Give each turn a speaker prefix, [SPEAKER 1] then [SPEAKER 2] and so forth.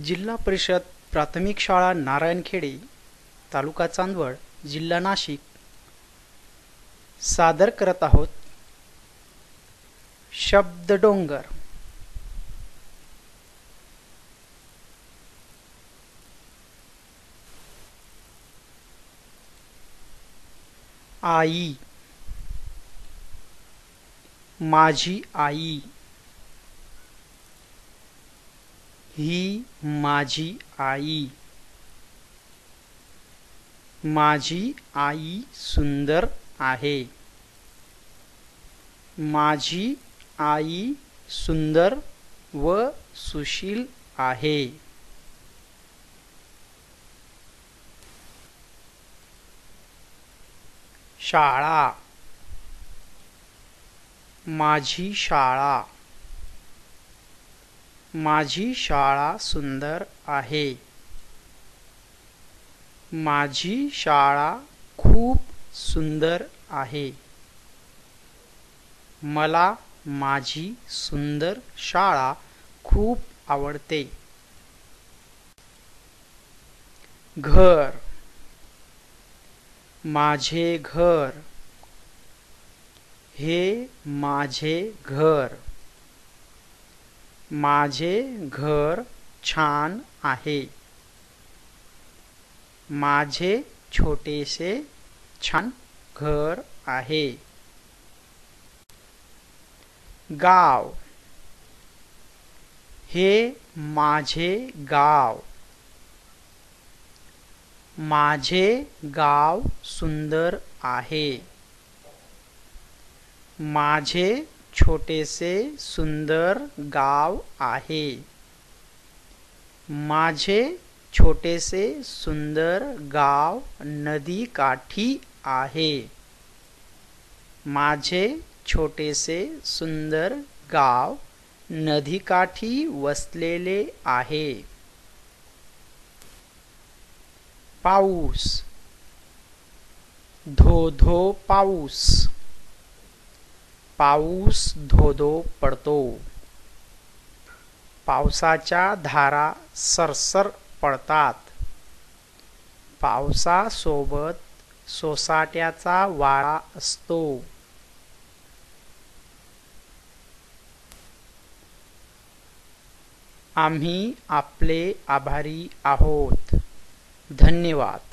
[SPEAKER 1] जिल्हा परिषद प्राथमिक शाळा नारायणखेडे, तालुका चांदवड, जिल्हा नाशिक सादर करत आहोत शब्दडोंगर. आई, माझी आई. ही माझी आई. माझी आई सुंदर आहे. माझी आई सुंदर व सुशील आहे. शाळा, माझी शाळा. माझी शाळा सुंदर आहे. माझी शाळा खूप सुंदर आहे. मला माझी सुंदर शाळा खूप आवडते. घर, माझे घर. हे माझे घर. माझे घर छान आहे. माझे छोटेसे छान घर आहे. गाव, हे माझे गाव. माझे गाव सुंदर आहे. माझे छोटेसे सुंदर गाव आहे. माझे छोटेसे सुंदर गाव नदीकाठी आहे. माझे छोटेसे सुंदर गाव नदीकाठी वसलेले आहे. पाऊस, धो-धो पाऊस. पाऊस धो-धो पडतो. पावसाच्या धारा सरसर पडतात. पावसासोबत सोसाट्याचा वारा असतो. आम्ही आपले आभारी आहोत. धन्यवाद.